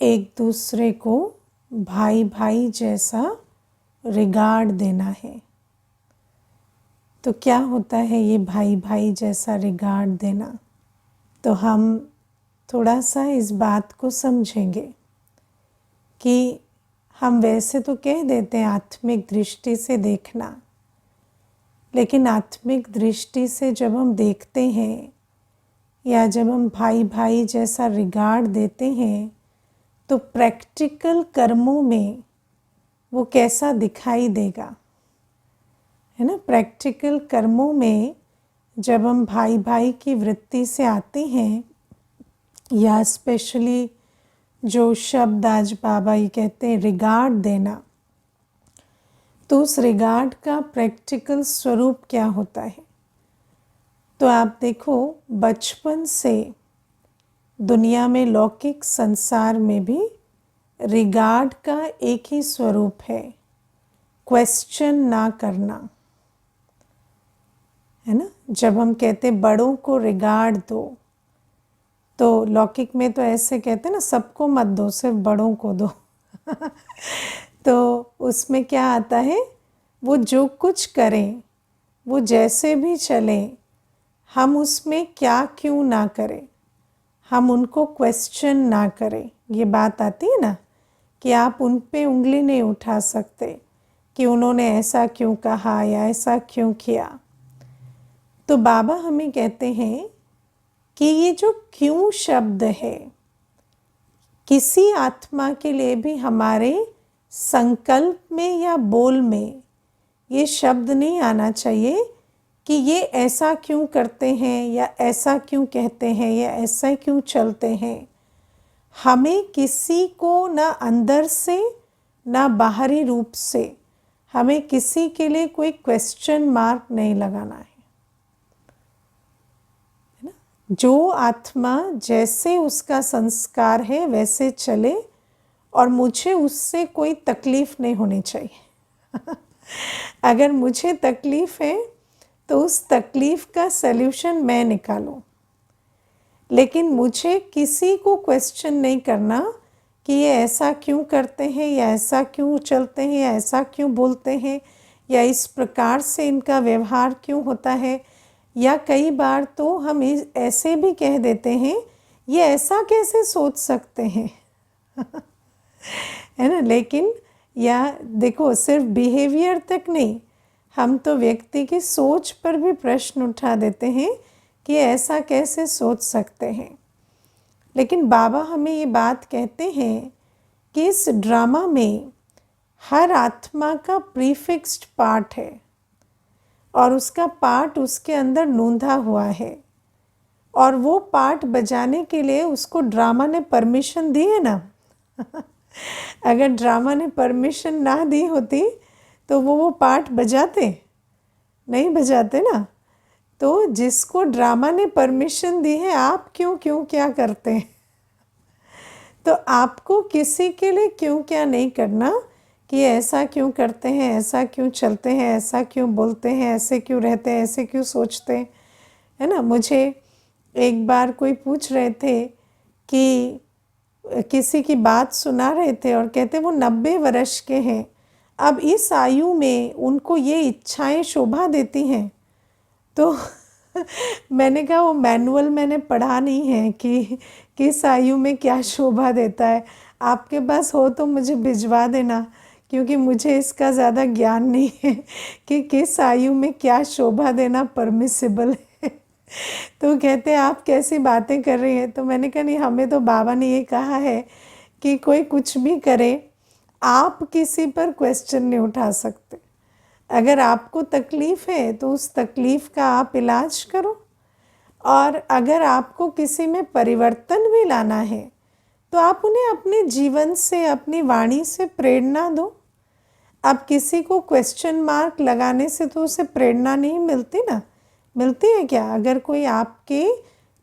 एक दूसरे को भाई भाई जैसा रिगार्ड देना है। तो क्या होता है ये भाई भाई जैसा रिगार्ड देना? तो हम थोड़ा सा इस बात को समझेंगे कि हम वैसे तो कह देते हैं आत्मिक दृष्टि से देखना, लेकिन आत्मिक दृष्टि से जब हम देखते हैं या जब हम भाई भाई जैसा रिगार्ड देते हैं तो प्रैक्टिकल कर्मों में वो कैसा दिखाई देगा, है ना। प्रैक्टिकल कर्मों में जब हम भाई भाई की वृत्ति से आते हैं, या स्पेशली जो शब्द आज बाबा ये कहते हैं रिगार्ड देना, तो उस रिगार्ड का प्रैक्टिकल स्वरूप क्या होता है? तो आप देखो, बचपन से दुनिया में लौकिक संसार में भी रिगार्ड का एक ही स्वरूप है, क्वेश्चन ना करना, है ना। जब हम कहते बड़ों को रिगार्ड दो, तो लौकिक में तो ऐसे कहते हैं ना, सबको मत दो, सिर्फ बड़ों को दो। तो उसमें क्या आता है, वो जो कुछ करें, वो जैसे भी चलें, हम उसमें क्या क्यों ना करें, हम उनको क्वेश्चन ना करें। ये बात आती है ना कि आप उन पे उंगली नहीं उठा सकते कि उन्होंने ऐसा क्यों कहा या ऐसा क्यों किया। तो बाबा हमें कहते हैं कि ये जो क्यों शब्द है, किसी आत्मा के लिए भी हमारे संकल्प में या बोल में ये शब्द नहीं आना चाहिए कि ये ऐसा क्यों करते हैं या ऐसा क्यों कहते हैं या ऐसा क्यों चलते हैं। हमें किसी को ना अंदर से ना बाहरी रूप से, हमें किसी के लिए कोई क्वेश्चन मार्क नहीं लगाना है ना। जो आत्मा जैसे उसका संस्कार है वैसे चले, और मुझे उससे कोई तकलीफ़ नहीं होनी चाहिए। अगर मुझे तकलीफ़ है तो उस तकलीफ़ का सल्यूशन मैं निकालूं, लेकिन मुझे किसी को क्वेश्चन नहीं करना कि ये ऐसा क्यों करते हैं या ऐसा क्यों चलते हैं या ऐसा क्यों बोलते हैं या इस प्रकार से इनका व्यवहार क्यों होता है। या कई बार तो हम ऐसे भी कह देते हैं, ये ऐसा कैसे सोच सकते हैं। है ना। लेकिन या देखो, सिर्फ बिहेवियर तक नहीं, हम तो व्यक्ति की सोच पर भी प्रश्न उठा देते हैं कि ऐसा कैसे सोच सकते हैं। लेकिन बाबा हमें ये बात कहते हैं कि इस ड्रामा में हर आत्मा का प्रीफिक्स्ड पार्ट है और उसका पार्ट उसके अंदर नूंधा हुआ है, और वो पार्ट बजाने के लिए उसको ड्रामा ने परमिशन दी है ना। अगर ड्रामा ने परमिशन ना दी होती तो वो पार्ट बजाते नहीं, बजाते ना। तो जिसको ड्रामा ने परमिशन दी है, आप क्यों क्यों क्या करते हैं। तो आपको किसी के लिए क्यों क्या नहीं करना कि ऐसा क्यों करते हैं, ऐसा क्यों चलते हैं, ऐसा क्यों बोलते हैं, ऐसे क्यों रहते हैं, ऐसे क्यों सोचते हैं, है ना। मुझे एक बार कोई पूछ रहे थे कि किसी की बात सुना रहे थे और कहते वो 90 वर्ष के हैं, अब इस आयु में उनको ये इच्छाएं शोभा देती हैं। तो मैंने कहा वो मैनुअल मैंने पढ़ा नहीं है कि किस आयु में क्या शोभा देता है। आपके पास हो तो मुझे भिजवा देना, क्योंकि मुझे इसका ज़्यादा ज्ञान नहीं है कि किस आयु में क्या शोभा देना परमिसिबल है। तो कहते हैं आप कैसी बातें कर रही हैं। तो मैंने कहा नहीं, हमें तो बाबा ने ये कहा है कि कोई कुछ भी करे, आप किसी पर क्वेश्चन नहीं उठा सकते। अगर आपको तकलीफ़ है तो उस तकलीफ़ का आप इलाज करो, और अगर आपको किसी में परिवर्तन भी लाना है तो आप उन्हें अपने जीवन से, अपनी वाणी से प्रेरणा दो। अब किसी को क्वेश्चन मार्क लगाने से तो उसे प्रेरणा नहीं मिलती ना। मिलती है क्या? अगर कोई आपके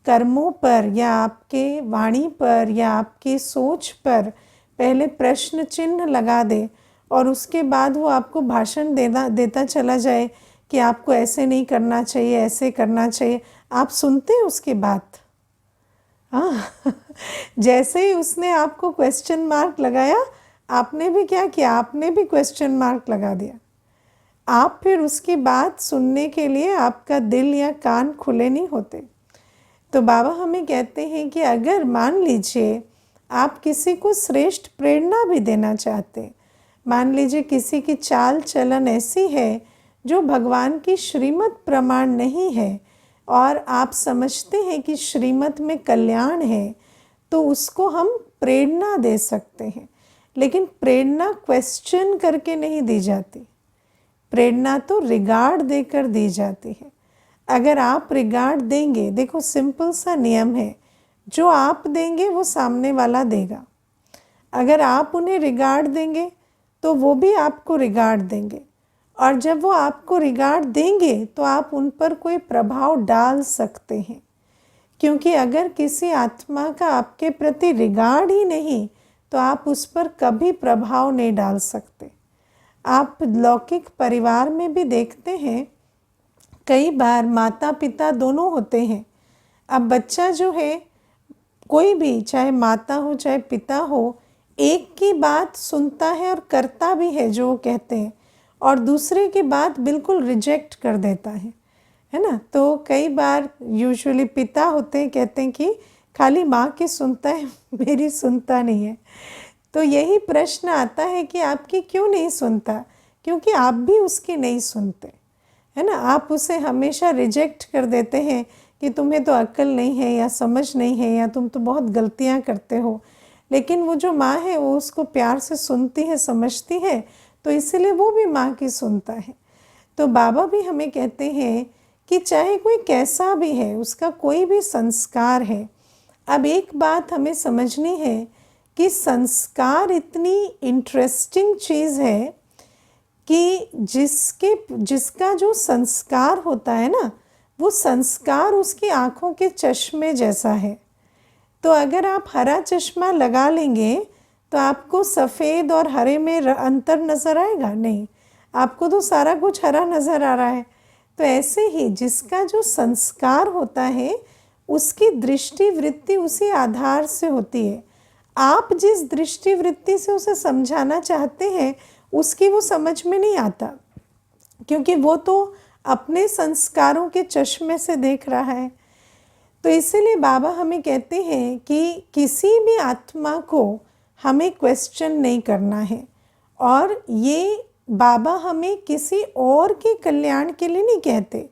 कर्मों पर या आपके वाणी पर या आपकी सोच पर पहले प्रश्न चिन्ह लगा दे और उसके बाद वो आपको भाषण देता चला जाए कि आपको ऐसे नहीं करना चाहिए, ऐसे करना चाहिए, आप सुनते हैं उसकी बात? हाँ जैसे ही उसने आपको क्वेश्चन मार्क लगाया, आपने भी क्या किया, आपने भी क्वेश्चन मार्क लगा दिया। आप फिर उसकी बात सुनने के लिए आपका दिल या कान खुले नहीं होते। तो बाबा हमें कहते हैं कि अगर मान लीजिए आप किसी को श्रेष्ठ प्रेरणा भी देना चाहते, मान लीजिए किसी की चाल चलन ऐसी है जो भगवान की श्रीमत प्रमाण नहीं है और आप समझते हैं कि श्रीमत में कल्याण है, तो उसको हम प्रेरणा दे सकते हैं। लेकिन प्रेरणा क्वेश्चन करके नहीं दी जाती, प्रेरणा तो रिगार्ड देकर दी जाती है। अगर आप रिगार्ड देंगे, देखो सिंपल सा नियम है, जो आप देंगे वो सामने वाला देगा। अगर आप उन्हें रिगार्ड देंगे तो वो भी आपको रिगार्ड देंगे, और जब वो आपको रिगार्ड देंगे तो आप उन पर कोई प्रभाव डाल सकते हैं। क्योंकि अगर किसी आत्मा का आपके प्रति रिगार्ड ही नहीं तो आप उस पर कभी प्रभाव नहीं डाल सकते। आप लौकिक परिवार में भी देखते हैं, कई बार माता पिता दोनों होते हैं। अब बच्चा जो है, कोई भी, चाहे माता हो चाहे पिता हो, एक की बात सुनता है और करता भी है जो वो कहते हैं, और दूसरे की बात बिल्कुल रिजेक्ट कर देता है ना। तो कई बार यूजुअली पिता होते हैं, कहते हैं कि खाली माँ की सुनता है, मेरी सुनता नहीं है। तो यही प्रश्न आता है कि आपकी क्यों नहीं सुनता, क्योंकि आप भी उसकी नहीं सुनते, है ना। आप उसे हमेशा रिजेक्ट कर देते हैं कि तुम्हें तो अक्ल नहीं है या समझ नहीं है या तुम तो बहुत गलतियां करते हो। लेकिन वो जो माँ है वो उसको प्यार से सुनती है, समझती है, तो इसलिए वो भी माँ की सुनता है। तो बाबा भी हमें कहते हैं कि चाहे कोई कैसा भी है, उसका कोई भी संस्कार है। अब एक बात हमें समझनी है कि संस्कार इतनी इंटरेस्टिंग चीज़ है कि जिसका जो संस्कार होता है ना, वो संस्कार उसकी आँखों के चश्मे जैसा है। तो अगर आप हरा चश्मा लगा लेंगे तो आपको सफ़ेद और हरे में अंतर नज़र आएगा? नहीं, आपको तो सारा कुछ हरा नज़र आ रहा है। तो ऐसे ही जिसका जो संस्कार होता है उसकी दृष्टि वृत्ति उसी आधार से होती है। आप जिस दृष्टि वृत्ति से उसे समझाना चाहते हैं उसकी वो समझ में नहीं आता, क्योंकि वो तो अपने संस्कारों के चश्मे से देख रहा है। तो इसीलिए बाबा हमें कहते हैं कि किसी भी आत्मा को हमें क्वेश्चन नहीं करना है, और ये बाबा हमें किसी और के कल्याण के लिए नहीं कहते।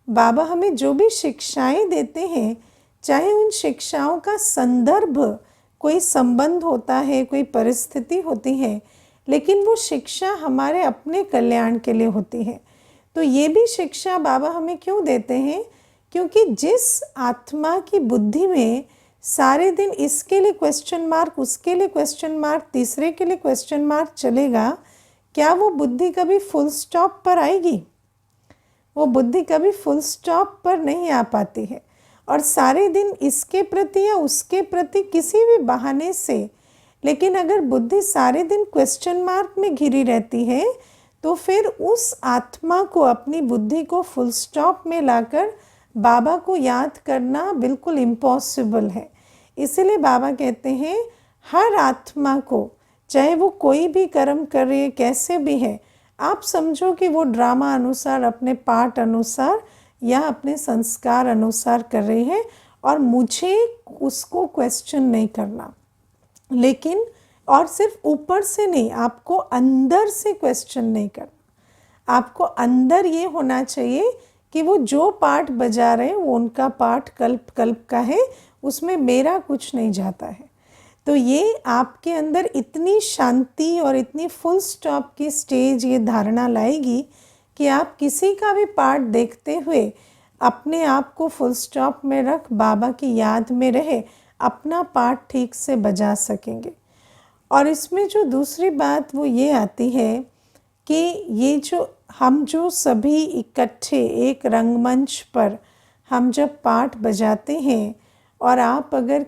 बाबा हमें जो भी शिक्षाएं देते हैं, चाहे उन शिक्षाओं का संदर्भ कोई संबंध होता है, कोई परिस्थिति होती है, लेकिन वो शिक्षा हमारे अपने कल्याण के लिए होती है। तो ये भी शिक्षा बाबा हमें क्यों देते हैं? क्योंकि जिस आत्मा की बुद्धि में सारे दिन इसके लिए क्वेश्चन मार्क, उसके लिए क्वेश्चन मार्क, तीसरे के लिए क्वेश्चन मार्क चलेगा, क्या वो बुद्धि कभी फुल स्टॉप पर आएगी? वो बुद्धि कभी फुल स्टॉप पर नहीं आ पाती है। और सारे दिन इसके प्रति या उसके प्रति किसी भी बहाने से, लेकिन अगर बुद्धि सारे दिन क्वेश्चन मार्क में घिरी रहती है तो फिर उस आत्मा को, अपनी बुद्धि को फुल स्टॉप में लाकर बाबा को याद करना बिल्कुल इम्पॉसिबल है। इसलिए बाबा कहते हैं हर आत्मा को, चाहे वो कोई भी कर्म कर रही है, कैसे भी है, आप समझो कि वो ड्रामा अनुसार, अपने पाठ अनुसार या अपने संस्कार अनुसार कर रही है, और मुझे उसको क्वेश्चन नहीं करना। लेकिन और सिर्फ ऊपर से नहीं, आपको अंदर से क्वेश्चन नहीं करना। आपको अंदर ये होना चाहिए कि वो जो पाठ बजा रहे हैं वो उनका पाठ कल्प कल्प का है, उसमें मेरा कुछ नहीं जाता है। तो ये आपके अंदर इतनी शांति और इतनी फुल स्टॉप की स्टेज ये धारणा लाएगी कि आप किसी का भी पाठ देखते हुए अपने आप को फुल स्टॉप में रख बाबा की याद में रहे, अपना पाठ ठीक से बजा सकेंगे। और इसमें जो दूसरी बात वो ये आती है कि ये हम जो सभी इकट्ठे एक रंगमंच पर हम जब पाठ बजाते हैं, और आप अगर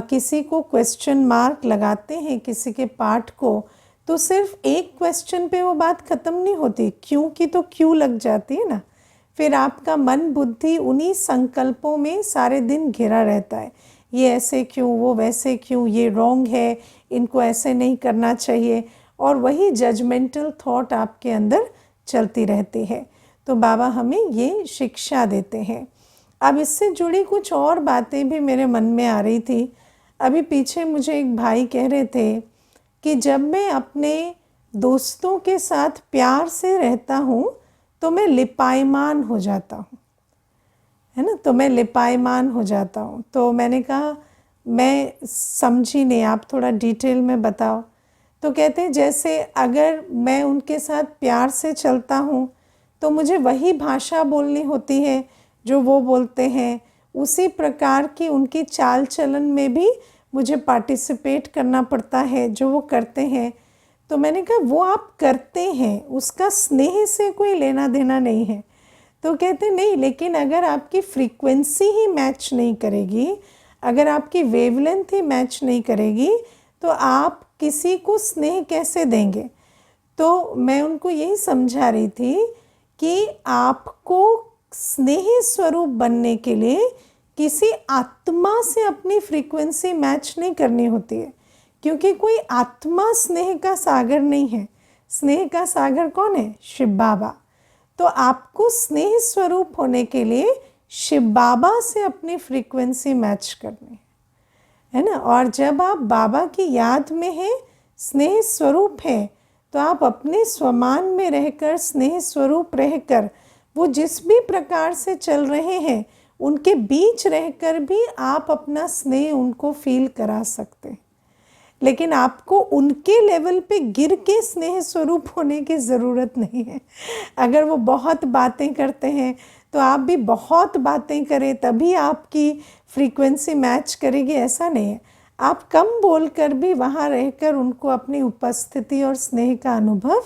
किसी को क्वेश्चन मार्क लगाते हैं किसी के पाठ को, तो सिर्फ एक क्वेश्चन पे वो बात ख़त्म नहीं होती, क्यों की तो क्यों लग जाती है ना, फिर आपका मन बुद्धि उन्हीं संकल्पों में सारे दिन घिरा रहता है, ये ऐसे क्यों, वो वैसे क्यों, ये रॉन्ग है, इनको ऐसे नहीं करना चाहिए, और वही जजमेंटल थॉट आपके अंदर चलती रहती है। तो बाबा हमें ये शिक्षा देते हैं। अब इससे जुड़ी कुछ और बातें भी मेरे मन में आ रही थी। अभी पीछे मुझे एक भाई कह रहे थे कि जब मैं अपने दोस्तों के साथ प्यार से रहता हूँ तो मैं लिपायमान हो जाता हूँ, है ना, तो मैं लिपायमान हो जाता हूँ। तो मैंने कहा मैं समझी नहीं, आप थोड़ा डिटेल में बताओ। तो कहते हैं जैसे अगर मैं उनके साथ प्यार से चलता हूँ तो मुझे वही भाषा बोलनी होती है जो वो बोलते हैं, उसी प्रकार की उनकी चाल चलन में भी मुझे पार्टिसिपेट करना पड़ता है जो वो करते हैं। तो मैंने कहा वो आप करते हैं, उसका स्नेह से कोई लेना देना नहीं है। तो कहते नहीं, लेकिन अगर आपकी फ्रीक्वेंसी ही मैच नहीं करेगी, अगर आपकी वेवलेंथ ही मैच नहीं करेगी, तो आप किसी को स्नेह कैसे देंगे। तो मैं उनको यही समझा रही थी कि आपको स्नेह स्वरूप बनने के लिए किसी आत्मा से अपनी फ्रीक्वेंसी मैच नहीं करनी होती है, क्योंकि कोई आत्मा स्नेह का सागर नहीं है। स्नेह का सागर कौन है? शिव बाबा। तो आपको स्नेह स्वरूप होने के लिए शिव बाबा से अपनी फ्रीक्वेंसी मैच करनी है ना। और जब आप बाबा की याद में हैं, स्नेह स्वरूप हैं, तो आप अपने स्वमान में रहकर, स्नेह स्वरूप रहकर, वो जिस भी प्रकार से चल रहे हैं उनके बीच रहकर भी आप अपना स्नेह उनको फील करा सकते हैं। लेकिन आपको उनके लेवल पे गिर के स्नेह स्वरूप होने की ज़रूरत नहीं है। अगर वो बहुत बातें करते हैं तो आप भी बहुत बातें करें तभी आपकी फ्रीक्वेंसी मैच करेगी, ऐसा नहीं है। आप कम बोलकर भी वहाँ रहकर उनको अपनी उपस्थिति और स्नेह का अनुभव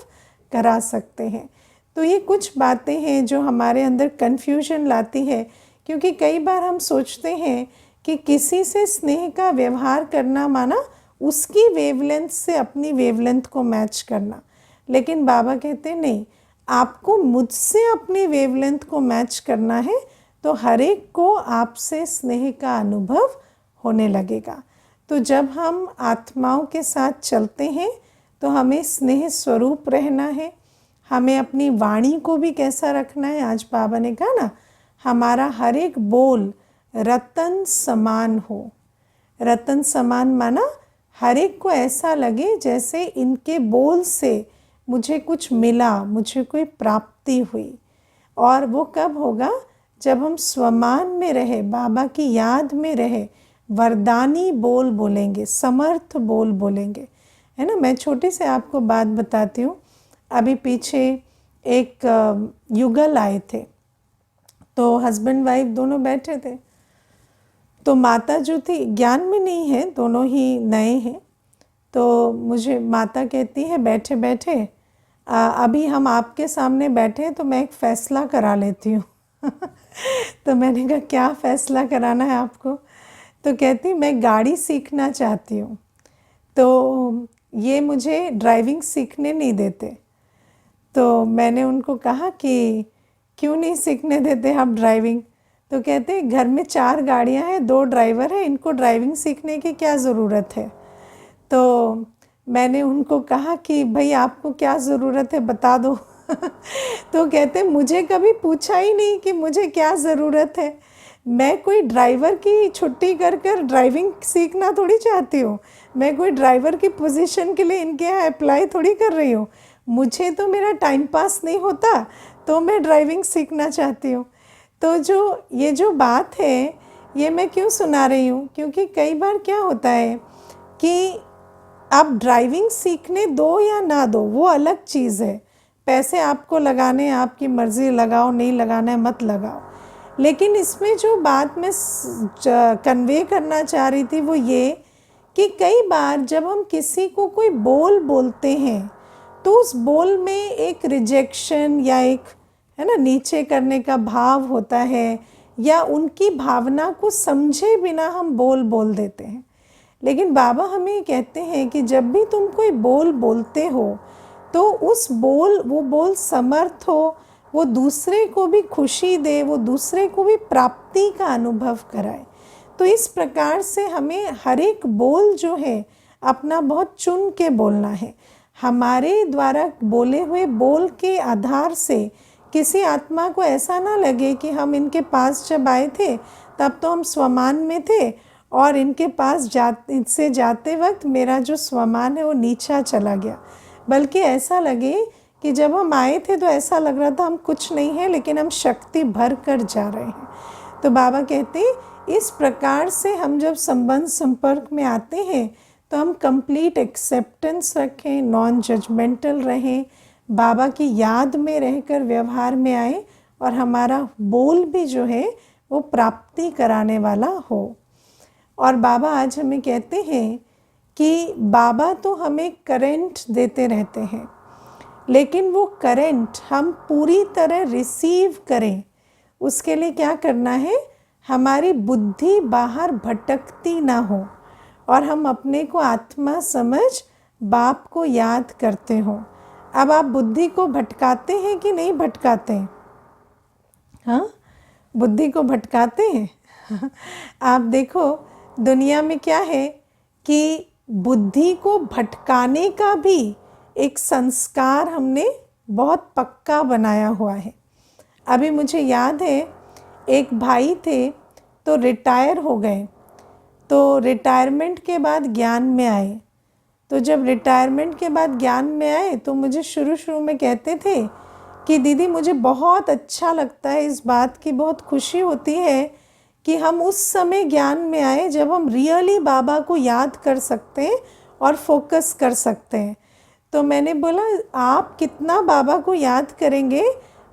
करा सकते हैं। तो ये कुछ बातें हैं जो हमारे अंदर कन्फ्यूजन लाती है, क्योंकि कई बार हम सोचते हैं कि किसी से स्नेह का व्यवहार करना माना उसकी वेवलेंथ से अपनी वेवलेंथ को मैच करना। लेकिन बाबा कहते नहीं, आपको मुझसे अपनी वेवलेंथ को मैच करना है, तो हर एक को आपसे स्नेह का अनुभव होने लगेगा। तो जब हम आत्माओं के साथ चलते हैं तो हमें स्नेह स्वरूप रहना है। हमें अपनी वाणी को भी कैसा रखना है, आज बाबा ने कहा ना, हमारा हर एक बोल रतन समान हो। रतन समान माना हर एक को ऐसा लगे जैसे इनके बोल से मुझे कुछ मिला, मुझे कोई प्राप्ति हुई। और वो कब होगा? जब हम स्वमान में रहे, बाबा की याद में रहे, वरदानी बोल बोलेंगे, समर्थ बोल बोलेंगे, है ना। मैं छोटी से आपको बात बताती हूँ। अभी पीछे एक युगल आए थे, तो हस्बैंड वाइफ दोनों बैठे थे। तो माता जो थी, ज्ञान में नहीं है, दोनों ही नए हैं। तो मुझे माता कहती है बैठे बैठे, अभी हम आपके सामने बैठे हैं तो मैं एक फ़ैसला करा लेती हूँ। तो मैंने कहा क्या फ़ैसला कराना है आपको? तो कहती मैं गाड़ी सीखना चाहती हूँ, तो ये मुझे ड्राइविंग सीखने नहीं देते। तो मैंने उनको कहा कि क्यों नहीं सीखने देते आप ड्राइविंग? तो कहते घर में 4 गाड़ियाँ हैं, 2 ड्राइवर हैं, इनको ड्राइविंग सीखने की क्या ज़रूरत है। तो मैंने उनको कहा कि भाई आपको क्या ज़रूरत है बता दो। तो कहते मुझे कभी पूछा ही नहीं कि मुझे क्या ज़रूरत है। मैं कोई ड्राइवर की छुट्टी कर कर ड्राइविंग सीखना थोड़ी चाहती हूँ। मैं कोई ड्राइवर की पोजीशन के लिए इनके यहाँ अप्लाई थोड़ी कर रही हूँ। मुझे तो मेरा टाइम पास नहीं होता तो मैं ड्राइविंग सीखना चाहती हूँ। तो ये जो बात है ये मैं क्यों सुना रही हूँ, क्योंकि कई बार क्या होता है कि आप ड्राइविंग सीखने दो या ना दो वो अलग चीज़ है। पैसे आपको लगाने, आपकी मर्ज़ी, लगाओ, नहीं लगाना है मत लगाओ। लेकिन इसमें जो बात मैं कन्वे करना चाह रही थी वो ये कि कई बार जब हम किसी को कोई बोल बोलते हैं तो उस बोल में एक रिजेक्शन या एक, है ना, नीचे करने का भाव होता है, या उनकी भावना को समझे बिना हम बोल देते हैं। लेकिन बाबा हमें कहते हैं कि जब भी तुम कोई बोल बोलते हो तो वो बोल समर्थ हो, वो दूसरे को भी खुशी दे, वो दूसरे को भी प्राप्ति का अनुभव कराए। तो इस प्रकार से हमें हर एक बोल जो है अपना बहुत चुन के बोलना है। हमारे द्वारा बोले हुए बोल के आधार से किसी आत्मा को ऐसा ना लगे कि हम इनके पास जब आए थे तब तो हम स्वमान में थे और इनके पास इनसे जाते वक्त मेरा जो स्वमान है वो नीचा चला गया, बल्कि ऐसा लगे कि जब हम आए थे तो ऐसा लग रहा था हम कुछ नहीं है, लेकिन हम शक्ति भर कर जा रहे हैं। तो बाबा कहते इस प्रकार से हम जब संबंध संपर्क में आते हैं तो हम कंप्लीट एक्सेप्टेंस रखें, नॉन जजमेंटल रहें, बाबा की याद में रहकर व्यवहार में आए और हमारा बोल भी जो है वो प्राप्ति कराने वाला हो। और बाबा आज हमें कहते हैं कि बाबा तो हमें करंट देते रहते हैं, लेकिन वो करंट हम पूरी तरह रिसीव करें उसके लिए क्या करना है, हमारी बुद्धि बाहर भटकती ना हो और हम अपने को आत्मा समझ बाप को याद करते हो। अब आप बुद्धि को भटकाते हैं कि नहीं भटकाते हैं? हाँ, बुद्धि को भटकाते हैं। आप देखो दुनिया में क्या है कि बुद्धि को भटकाने का भी एक संस्कार हमने बहुत पक्का बनाया हुआ है। अभी मुझे याद है एक भाई थे तो रिटायर हो गए, तो रिटायरमेंट के बाद ज्ञान में आए। तो जब रिटायरमेंट के बाद ज्ञान में आए तो मुझे शुरू में कहते थे कि दीदी मुझे बहुत अच्छा लगता है, इस बात की बहुत खुशी होती है कि हम उस समय ज्ञान में आए जब हम रियली बाबा को याद कर सकते हैं और फोकस कर सकते हैं। तो मैंने बोला आप कितना बाबा को याद करेंगे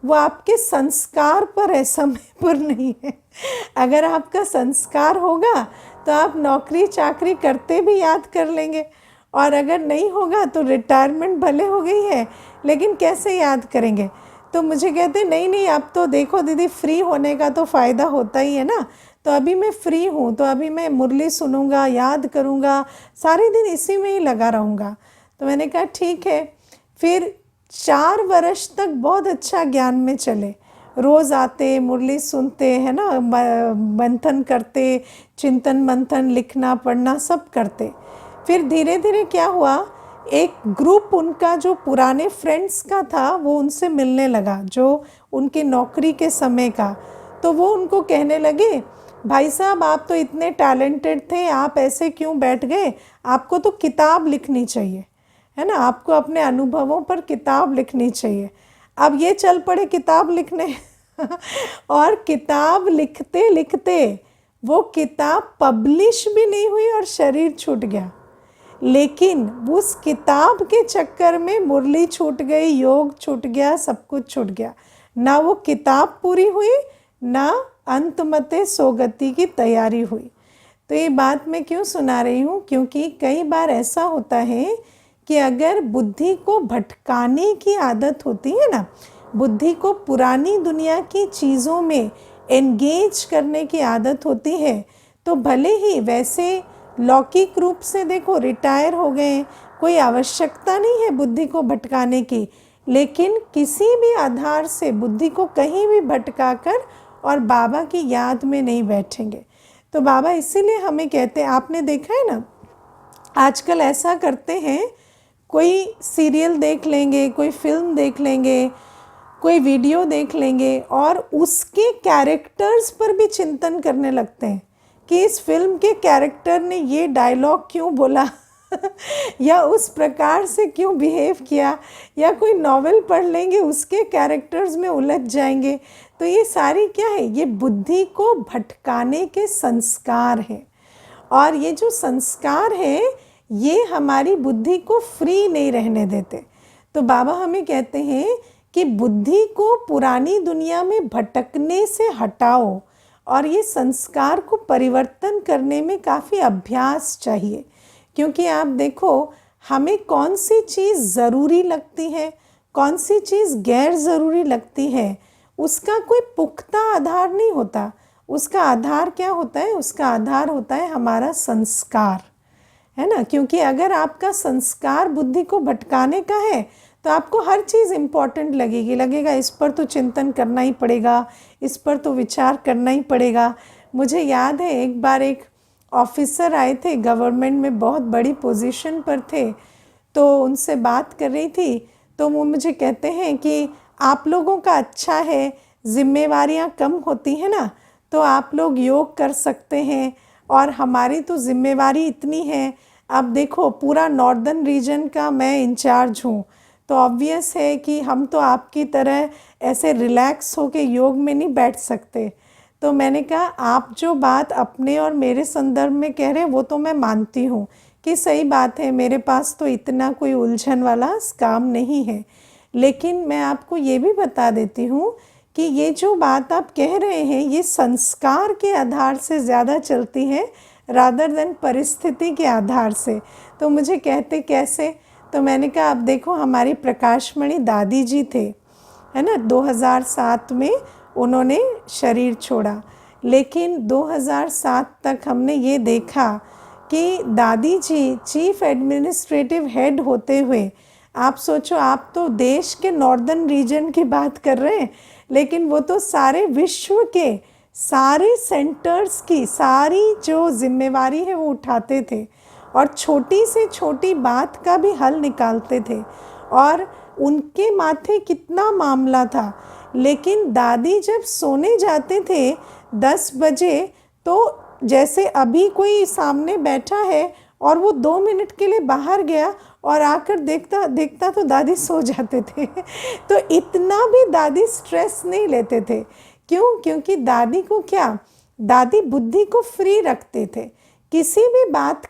वो आपके संस्कार पर है, समय पर नहीं है। अगर आपका संस्कार होगा तो आप नौकरी चाकरी करते भी याद कर लेंगे, और अगर नहीं होगा तो रिटायरमेंट भले हो गई है लेकिन कैसे याद करेंगे। तो मुझे कहते नहीं नहीं अब तो देखो दीदी फ्री होने का तो फ़ायदा होता ही है ना, तो अभी मैं फ्री हूँ तो अभी मैं मुरली सुनूंगा, याद करूँगा, सारे दिन इसी में ही लगा रहूँगा। तो मैंने कहा ठीक है। फिर 4 वर्ष तक बहुत अच्छा ज्ञान में चले, रोज़ आते मुरली सुनते हैं ना, मंथन करते, चिंतन मंथन लिखना पढ़ना सब करते। फिर धीरे धीरे क्या हुआ, एक ग्रुप उनका जो पुराने फ्रेंड्स का था वो उनसे मिलने लगा, जो उनकी नौकरी के समय का। तो वो उनको कहने लगे भाई साहब आप तो इतने टैलेंटेड थे, आप ऐसे क्यों बैठ गए, आपको तो किताब लिखनी चाहिए, है ना, आपको अपने अनुभवों पर किताब लिखनी चाहिए। अब ये चल पड़े किताब लिखने और किताब लिखते लिखते वो किताब पब्लिश भी नहीं हुई और शरीर छूट गया। लेकिन उस किताब के चक्कर में मुरली छूट गई, योग छूट गया, सब कुछ छूट गया। ना वो किताब पूरी हुई, ना अंतमते सोगति की तैयारी हुई। तो ये बात मैं क्यों सुना रही हूँ, क्योंकि कई बार ऐसा होता है कि अगर बुद्धि को भटकाने की आदत होती है ना, बुद्धि को पुरानी दुनिया की चीज़ों में एंगेज करने की आदत होती है, तो भले ही वैसे लौकिक रूप से देखो रिटायर हो गए, कोई आवश्यकता नहीं है बुद्धि को भटकाने की, लेकिन किसी भी आधार से बुद्धि को कहीं भी भटका कर और बाबा की याद में नहीं बैठेंगे। तो बाबा इसीलिए हमें कहते हैं, आपने देखा है ना आजकल ऐसा करते हैं, कोई सीरियल देख लेंगे, कोई फिल्म देख लेंगे, कोई वीडियो देख लेंगे और उसके कैरेक्टर्स पर भी चिंतन करने लगते हैं कि इस फिल्म के कैरेक्टर ने ये डायलॉग क्यों बोला या उस प्रकार से क्यों बिहेव किया, या कोई नॉवेल पढ़ लेंगे उसके कैरेक्टर्स में उलझ जाएंगे। तो ये सारी क्या है, ये बुद्धि को भटकाने के संस्कार हैं, और ये जो संस्कार हैं ये हमारी बुद्धि को फ्री नहीं रहने देते। तो बाबा हमें कहते हैं कि बुद्धि को पुरानी दुनिया में भटकने से हटाओ, और ये संस्कार को परिवर्तन करने में काफ़ी अभ्यास चाहिए। क्योंकि आप देखो हमें कौन सी चीज़ ज़रूरी लगती है, कौन सी चीज़ गैर ज़रूरी लगती है, उसका कोई पुख्ता आधार नहीं होता। उसका आधार क्या होता है, उसका आधार होता है हमारा संस्कार, है ना। क्योंकि अगर आपका संस्कार बुद्धि को भटकाने का है तो आपको हर चीज़ इम्पॉर्टेंट लगेगी, लगेगा इस पर तो चिंतन करना ही पड़ेगा, इस पर तो विचार करना ही पड़ेगा। मुझे याद है एक बार एक ऑफिसर आए थे, गवर्नमेंट में बहुत बड़ी पोजीशन पर थे, तो उनसे बात कर रही थी, तो वो मुझे कहते हैं कि आप लोगों का अच्छा है, जिम्मेवारियां कम होती हैं ना, तो आप लोग योग कर सकते हैं, और हमारी तो जिम्मेवारी इतनी है। अब देखो पूरा नॉर्दर्न रीजन का मैं इंचार्ज हूँ, तो ऑब्वियस है कि हम तो आपकी तरह ऐसे रिलैक्स होके योग में नहीं बैठ सकते। तो मैंने कहा आप जो बात अपने और मेरे संदर्भ में कह रहे हैं वो तो मैं मानती हूँ कि सही बात है, मेरे पास तो इतना कोई उलझन वाला काम नहीं है, लेकिन मैं आपको ये भी बता देती हूँ कि ये जो बात आप कह रहे हैं ये संस्कार के आधार से ज़्यादा चलती है रादर देन परिस्थिति के आधार से। तो मुझे कहते कैसे, तो मैंने कहा अब देखो हमारी प्रकाशमणि दादी जी थे, है ना, 2007 में उन्होंने शरीर छोड़ा, लेकिन 2007 तक हमने ये देखा कि दादी जी चीफ एडमिनिस्ट्रेटिव हेड होते हुए, आप सोचो आप तो देश के नॉर्दर्न रीजन की बात कर रहे हैं, लेकिन वो तो सारे विश्व के सारे सेंटर्स की सारी जो जिम्मेवारी है वो उठाते थे, और छोटी से छोटी बात का भी हल निकालते थे, और उनके माथे कितना मामला था। लेकिन दादी जब सोने जाते थे 10 बजे, तो जैसे अभी कोई सामने बैठा है और वो 2 मिनट के लिए बाहर गया और आकर देखता देखता तो दादी सो जाते थे। तो इतना भी दादी स्ट्रेस नहीं लेते थे। क्यों? क्योंकि दादी को क्या, दादी बुद्धि को फ्री रखते थे, किसी भी बात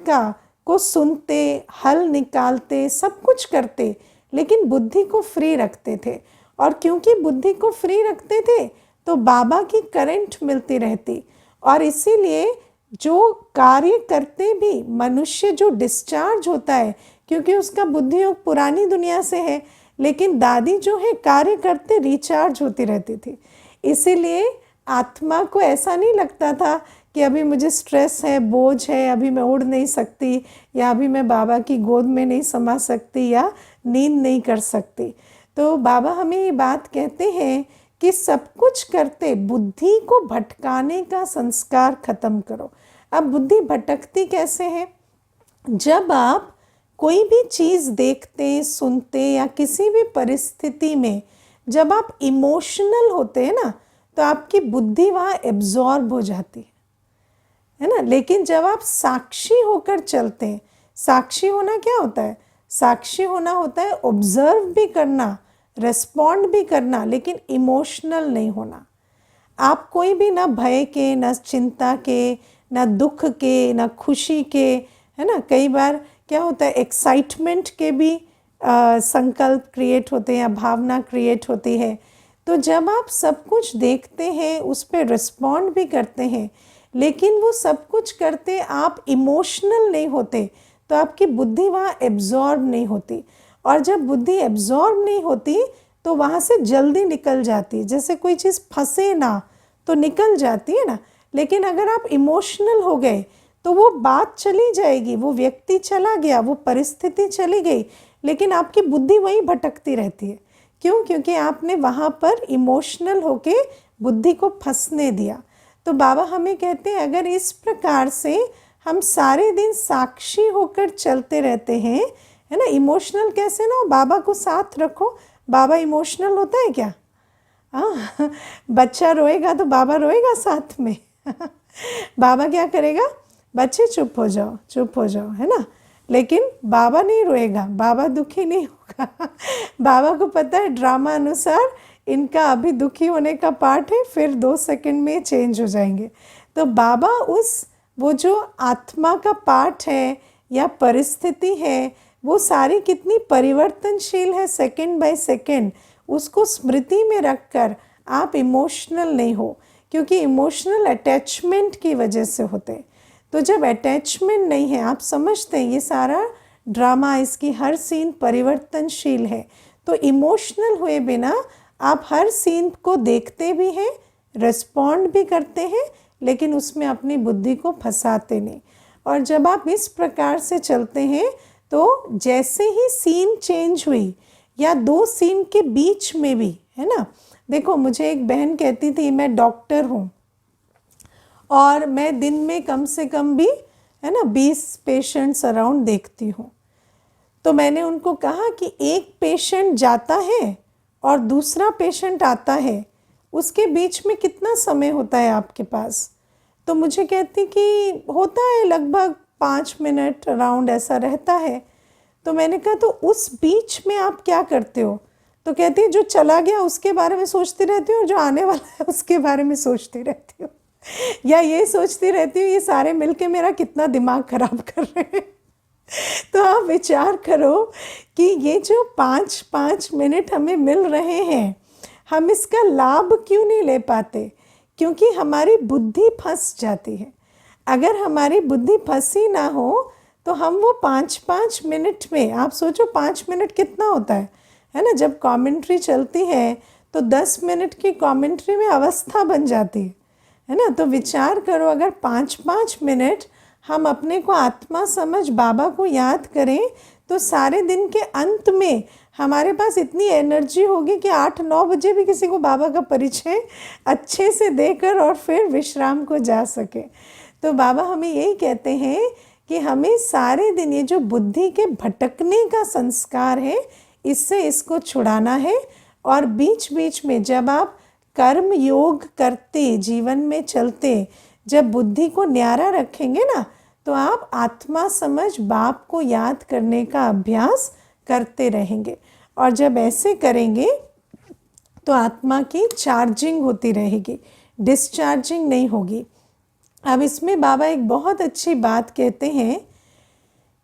को सुनते, हल निकालते, सब कुछ करते, लेकिन बुद्धि को फ्री रखते थे। और क्योंकि बुद्धि को फ्री रखते थे तो बाबा की करंट मिलती रहती, और इसीलिए जो कार्य करते भी मनुष्य जो डिस्चार्ज होता है, क्योंकि उसका बुद्धि योग पुरानी दुनिया से है, लेकिन दादी जो है कार्य करते रिचार्ज होती रहती थी। इसीलिए आत्मा को ऐसा नहीं लगता था कि अभी मुझे स्ट्रेस है, बोझ है, अभी मैं उड़ नहीं सकती, या अभी मैं बाबा की गोद में नहीं समा सकती, या नींद नहीं कर सकती। तो बाबा हमें ये बात कहते हैं कि सब कुछ करते बुद्धि को भटकाने का संस्कार खत्म करो। अब बुद्धि भटकती कैसे है? जब आप कोई भी चीज़ देखते, सुनते, या किसी भी परिस्थिति में जब आप इमोशनल होते हैं ना, तो आपकी बुद्धि वहाँ एब्जॉर्ब हो जाती है ना। लेकिन जब आप साक्षी होकर चलते हैं, साक्षी होना क्या होता है? साक्षी होना होता है ऑब्जर्व भी करना, रेस्पॉन्ड भी करना, लेकिन इमोशनल नहीं होना। आप कोई भी ना भय के, ना चिंता के, ना दुख के, ना खुशी के, है ना। कई बार क्या होता है, एक्साइटमेंट के भी संकल्प क्रिएट होते हैं या भावना क्रिएट होती है। तो जब आप सब कुछ देखते हैं, उस पर रिस्पॉन्ड भी करते हैं, लेकिन वो सब कुछ करते आप इमोशनल नहीं होते, तो आपकी बुद्धि वहाँ एब्जॉर्ब नहीं होती। और जब बुद्धि एब्जॉर्ब नहीं होती तो वहाँ से जल्दी निकल जाती है। जैसे कोई चीज़ फंसे ना तो निकल जाती है ना, लेकिन अगर आप इमोशनल हो गए तो वो बात चली जाएगी, वो व्यक्ति चला गया, वो परिस्थिति चली गई, लेकिन आपकी बुद्धि वहीं भटकती रहती है। क्यों? क्योंकि आपने वहाँ पर इमोशनल होके बुद्धि को फंसने दिया। तो बाबा हमें कहते हैं अगर इस प्रकार से हम सारे दिन साक्षी होकर चलते रहते हैं, है ना। इमोशनल कैसे ना हो, बाबा को साथ रखो। बाबा इमोशनल होता है क्या? हाँ, बच्चा रोएगा तो बाबा रोएगा साथ में। बाबा क्या करेगा? बच्चे चुप हो जाओ, चुप हो जाओ, है ना। लेकिन बाबा नहीं रोएगा, बाबा दुखी नहीं होगा। बाबा को पता है ड्रामा अनुसार इनका अभी दुखी होने का पार्ट है, फिर 2 सेकंड में चेंज हो जाएंगे। तो बाबा वो जो आत्मा का पार्ट है या परिस्थिति है, वो सारी कितनी परिवर्तनशील है सेकंड बाय सेकंड, उसको स्मृति में रखकर आप इमोशनल नहीं हो, क्योंकि इमोशनल अटैचमेंट की वजह से होते हैं। तो जब अटैचमेंट नहीं है, आप समझते हैं ये सारा ड्रामा, इसकी हर सीन परिवर्तनशील है, तो इमोशनल हुए बिना आप हर सीन को देखते भी हैं, रिस्पॉन्ड भी करते हैं, लेकिन उसमें अपनी बुद्धि को फंसाते नहीं। और जब आप इस प्रकार से चलते हैं तो जैसे ही सीन चेंज हुई, या 2 सीन के बीच में भी, है ना। देखो, मुझे एक बहन कहती थी मैं डॉक्टर हूँ और मैं दिन में कम से कम भी, है ना, 20 पेशेंट्स अराउंड देखती हूँ। तो मैंने उनको कहा कि एक पेशेंट जाता है और दूसरा पेशेंट आता है, उसके बीच में कितना समय होता है आपके पास? तो मुझे कहती कि होता है लगभग 5 मिनट अराउंड ऐसा रहता है। तो मैंने कहा तो उस बीच में आप क्या करते हो? तो कहती है जो चला गया उसके बारे में सोचती रहती हूँ और जो आने वाला है उसके बारे में सोचती रहती हूँ या ये सोचती रहती हूँ ये सारे मिलके मेरा कितना दिमाग खराब कर रहे हैं। तो आप विचार करो कि ये जो 5-5 मिनट हमें मिल रहे हैं, हम इसका लाभ क्यों नहीं ले पाते? क्योंकि हमारी बुद्धि फंस जाती है। अगर हमारी बुद्धि फंसी ना हो तो हम वो 5-5 मिनट में, आप सोचो 5 मिनट कितना होता है ना। जब कमेंट्री चलती है तो 10 मिनट की कमेंट्री में अवस्था बन जाती है ना। तो विचार करो अगर 5-5 मिनट हम अपने को आत्मा समझ बाबा को याद करें तो सारे दिन के अंत में हमारे पास इतनी एनर्जी होगी कि 8-9 बजे भी किसी को बाबा का परिचय अच्छे से देकर और फिर विश्राम को जा सके। तो बाबा हमें यही कहते हैं कि हमें सारे दिन ये जो बुद्धि के भटकने का संस्कार है इससे इसको छुड़ाना है। और बीच बीच में जब आप कर्म योग करते, जीवन में चलते, जब बुद्धि को न्यारा रखेंगे ना तो आप आत्मा समझ बाप को याद करने का अभ्यास करते रहेंगे। और जब ऐसे करेंगे तो आत्मा की चार्जिंग होती रहेगी, डिस्चार्जिंग नहीं होगी। अब इसमें बाबा एक बहुत अच्छी बात कहते हैं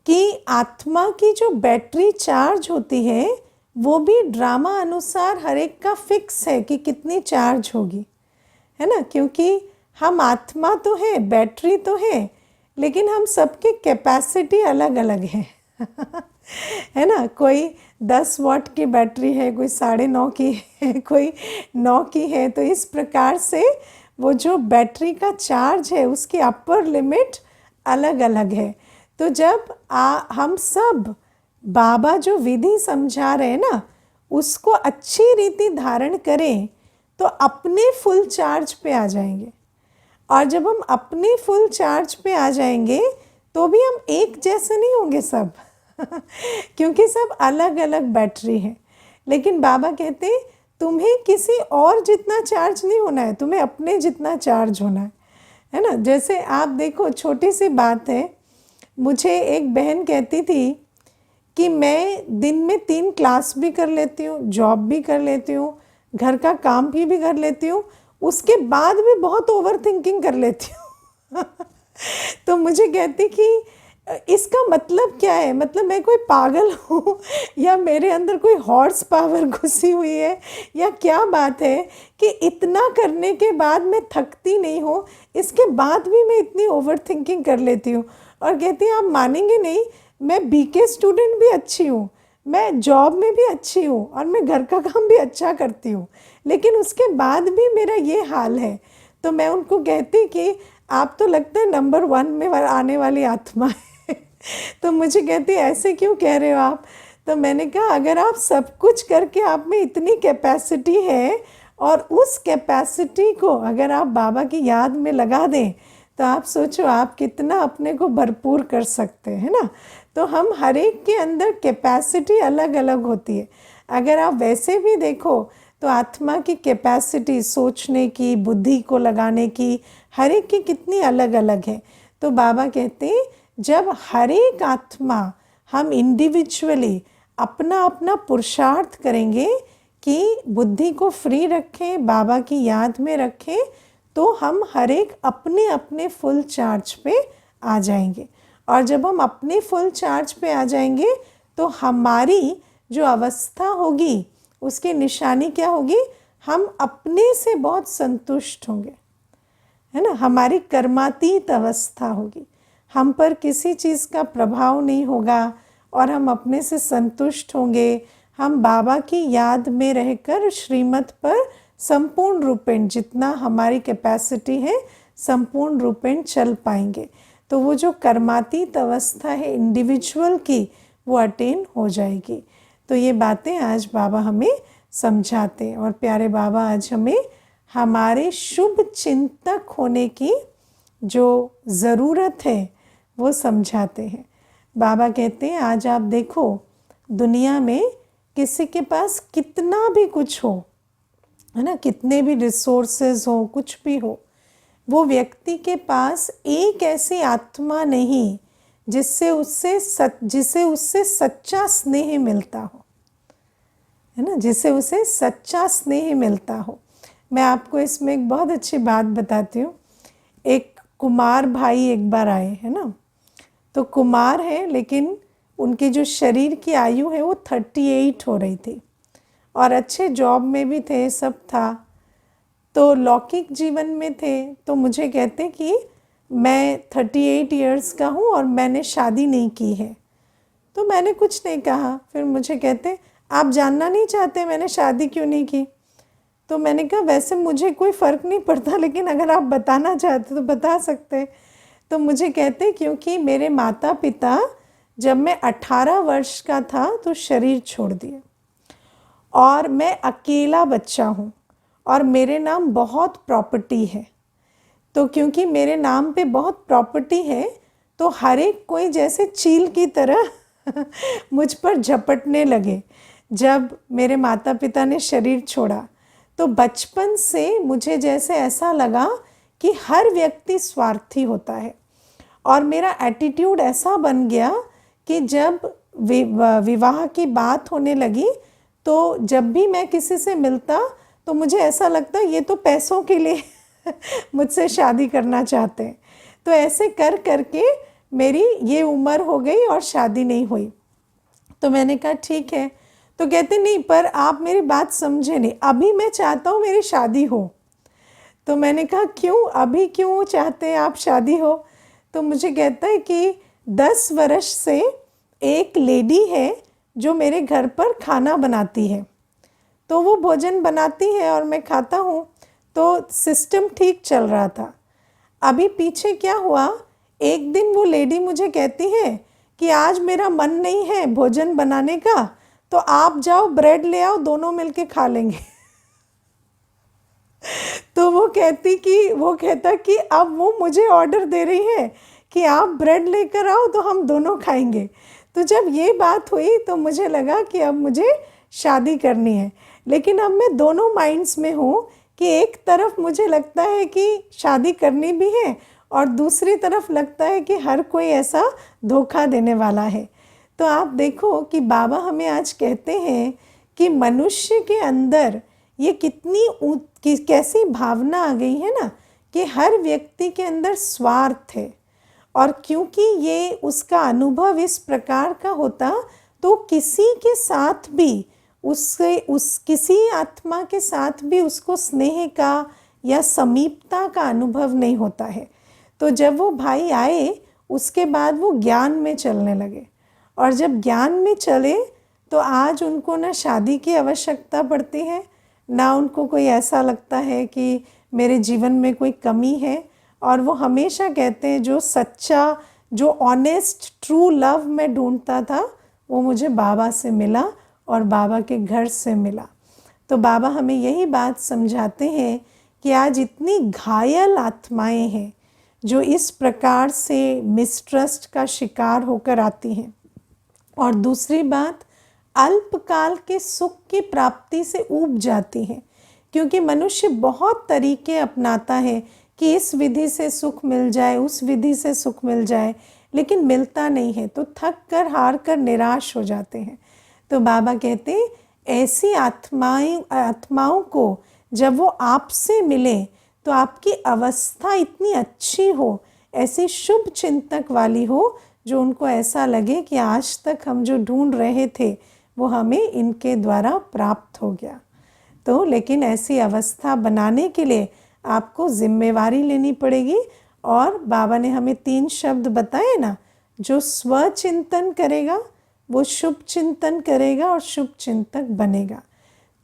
कि आत्मा की जो बैटरी चार्ज होती है वो भी ड्रामा अनुसार हर एक का फिक्स है कि कितनी चार्ज होगी, है ना। क्योंकि हम आत्मा तो है, बैटरी तो है, लेकिन हम सबके कैपेसिटी अलग अलग है है ना। कोई 10 वाट की बैटरी है, कोई 9.5 की है, कोई 9 की है। तो इस प्रकार से वो जो बैटरी का चार्ज है उसकी अपर लिमिट अलग अलग है। तो जब हम सब बाबा जो विधि समझा रहे हैं ना उसको अच्छी रीति धारण करें तो अपने फुल चार्ज पे आ जाएंगे। और जब हम अपने फुल चार्ज पे आ जाएंगे तो भी हम एक जैसे नहीं होंगे सब क्योंकि सब अलग अलग बैटरी है। लेकिन बाबा कहते हैं तुम्हें किसी और जितना चार्ज नहीं होना है, तुम्हें अपने जितना चार्ज होना है ना। जैसे आप देखो, छोटी सी बात है, मुझे एक बहन कहती थी कि मैं दिन में 3 क्लास भी कर लेती हूँ, जॉब भी कर लेती हूँ, घर का काम भी कर लेती हूँ, उसके बाद भी बहुत ओवर थिंकिंग कर लेती हूँ तो मुझे कहती कि इसका मतलब क्या है? मतलब मैं कोई पागल हूँ या मेरे अंदर कोई हॉर्स पावर घुसी हुई है या क्या बात है कि इतना करने के बाद मैं थकती नहीं हूँ, इसके बाद भी मैं इतनी ओवर थिंकिंग कर लेती हूँ। और कहती है आप मानेंगे नहीं, मैं बीके स्टूडेंट भी अच्छी हूँ, मैं जॉब में भी अच्छी हूँ और मैं घर का काम भी अच्छा करती हूँ, लेकिन उसके बाद भी मेरा ये हाल है। तो मैं उनको कहती कि आप तो लगता है नंबर 1 में आने वाली आत्मा है तो मुझे कहती ऐसे क्यों कह रहे हो आप? तो मैंने कहा अगर आप सब कुछ करके आप में इतनी कैपेसिटी है और उस कैपेसिटी को अगर आप बाबा की याद में लगा दें तो आप सोचो आप कितना अपने को भरपूर कर सकते हैं ना। तो हम हर एक के अंदर कैपेसिटी अलग अलग होती है। अगर आप वैसे भी देखो तो आत्मा की कैपेसिटी सोचने की, बुद्धि को लगाने की, हर एक की कितनी अलग अलग है। तो बाबा कहते हैं जब हर एक आत्मा हम इंडिविजुअली अपना अपना पुरुषार्थ करेंगे कि बुद्धि को फ्री रखें, बाबा की याद में रखें, तो हम हर एक अपने अपने फुल चार्ज पे आ जाएंगे। और जब हम अपने फुल चार्ज पे आ जाएंगे तो हमारी जो अवस्था होगी उसकी निशानी क्या होगी? हम अपने से बहुत संतुष्ट होंगे, है ना। हमारी कर्मातीत अवस्था होगी, हम पर किसी चीज़ का प्रभाव नहीं होगा और हम अपने से संतुष्ट होंगे। हम बाबा की याद में रहकर श्रीमत पर संपूर्ण रूपेण जितना हमारी कैपेसिटी है संपूर्ण रूपेण चल पाएंगे। तो वो जो कर्मातीत अवस्था है इंडिविजुअल की वो अटेन हो जाएगी। तो ये बातें आज बाबा हमें समझाते हैं और प्यारे बाबा आज हमें हमारे शुभ चिंतक होने की जो ज़रूरत है वो समझाते हैं। बाबा कहते हैं आज आप देखो दुनिया में किसी के पास कितना भी कुछ हो, है ना, कितने भी रिसोर्सेज हो, कुछ भी हो, वो व्यक्ति के पास एक ऐसी आत्मा नहीं जिससे उससे सच्चा स्नेह मिलता हो, है ना, जिसे उसे सच्चा स्नेह मिलता हो। मैं आपको इसमें एक बहुत अच्छी बात बताती हूँ। एक कुमार भाई एक बार आए, है ना, तो कुमार है लेकिन उनकी जो शरीर की आयु है वो 38 हो रही थी और अच्छे जॉब में भी थे, सब था, तो लौकिक जीवन में थे। तो मुझे कहते कि मैं 38 इयर्स का हूँ और मैंने शादी नहीं की है। तो मैंने कुछ नहीं कहा। फिर मुझे कहते आप जानना नहीं चाहते मैंने शादी क्यों नहीं की? तो मैंने कहा वैसे मुझे कोई फ़र्क नहीं पड़ता, लेकिन अगर आप बताना चाहते तो बता सकते। तो मुझे कहते क्योंकि मेरे माता पिता जब मैं 18 वर्ष का था तो शरीर छोड़ दिए और मैं अकेला बच्चा हूँ और मेरे नाम बहुत प्रॉपर्टी है। तो क्योंकि मेरे नाम पे बहुत प्रॉपर्टी है तो हर एक कोई जैसे चील की तरह मुझ पर झपटने लगे जब मेरे माता पिता ने शरीर छोड़ा। तो बचपन से मुझे जैसे ऐसा लगा कि हर व्यक्ति स्वार्थी होता है और मेरा एटीट्यूड ऐसा बन गया कि जब विवाह की बात होने लगी तो जब भी मैं किसी से मिलता तो मुझे ऐसा लगता ये तो पैसों के लिए मुझसे शादी करना चाहते हैं। तो ऐसे कर करके मेरी ये उम्र हो गई और शादी नहीं हुई। तो मैंने कहा ठीक है। तो कहते नहीं पर आप मेरी बात समझे नहीं, अभी मैं चाहता हूँ मेरी शादी हो। तो मैंने कहा क्यों, अभी क्यों चाहते हैं आप शादी हो? तो मुझे कहता है कि 10 वर्ष से एक लेडी है जो मेरे घर पर खाना बनाती है, तो वो भोजन बनाती है और मैं खाता हूँ, तो सिस्टम ठीक चल रहा था। अभी पीछे क्या हुआ, एक दिन वो लेडी मुझे कहती है कि आज मेरा मन नहीं है भोजन बनाने का, तो आप जाओ ब्रेड ले आओ, दोनों मिलके खा लेंगे। तो वो कहता कि अब वो मुझे ऑर्डर दे रही है कि आप ब्रेड लेकर आओ तो हम दोनों खाएंगे। तो जब ये बात हुई तो मुझे लगा कि अब मुझे शादी करनी है, लेकिन अब मैं दोनों माइंड्स में हूँ कि एक तरफ मुझे लगता है कि शादी करनी भी है और दूसरी तरफ लगता है कि हर कोई ऐसा धोखा देने वाला है। तो आप देखो कि बाबा हमें आज कहते हैं कि मनुष्य के अंदर ये कैसी भावना आ गई है ना कि हर व्यक्ति के अंदर स्वार्थ है, और क्योंकि ये उसका अनुभव इस प्रकार का होता तो किसी के साथ भी किसी आत्मा के साथ भी उसको स्नेह का या समीपता का अनुभव नहीं होता है। तो जब वो भाई आए उसके बाद वो ज्ञान में चलने लगे, और जब ज्ञान में चले तो आज उनको ना शादी की आवश्यकता पड़ती है, ना उनको कोई ऐसा लगता है कि मेरे जीवन में कोई कमी है। और वो हमेशा कहते हैं जो सच्चा, जो ऑनेस्ट ट्रू लव मैं ढूंढता था वो मुझे बाबा से मिला और बाबा के घर से मिला। तो बाबा हमें यही बात समझाते हैं कि आज इतनी घायल आत्माएं हैं जो इस प्रकार से मिसट्रस्ट का शिकार होकर आती हैं, और दूसरी बात अल्पकाल के सुख की प्राप्ति से ऊब जाती हैं, क्योंकि मनुष्य बहुत तरीके अपनाता है कि इस विधि से सुख मिल जाए, उस विधि से सुख मिल जाए, लेकिन मिलता नहीं है तो थक कर हार कर निराश हो जाते हैं। तो बाबा कहते हैं ऐसी आत्माओं को जब वो आपसे मिले तो आपकी अवस्था इतनी अच्छी हो, ऐसी शुभ चिंतक वाली हो, जो उनको ऐसा लगे कि आज तक हम जो ढूंढ रहे थे वो हमें इनके द्वारा प्राप्त हो गया। तो लेकिन ऐसी अवस्था बनाने के लिए आपको जिम्मेवारी लेनी पड़ेगी, और बाबा ने हमें 3 शब्द बताए ना, जो स्वचिंतन करेगा वो शुभ चिंतन करेगा और शुभ चिंतक बनेगा।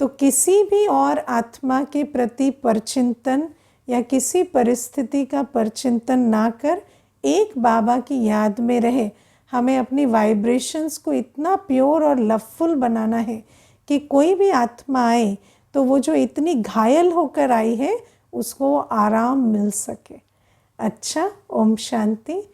तो किसी भी और आत्मा के प्रति परचिंतन या किसी परिस्थिति का परचिंतन ना कर एक बाबा की याद में रहे, हमें अपनी वाइब्रेशंस को इतना प्योर और लवफुल बनाना है कि कोई भी आत्मा आए तो वो जो इतनी घायल होकर आई है उसको आराम मिल सके। अच्छा, ओम शांति।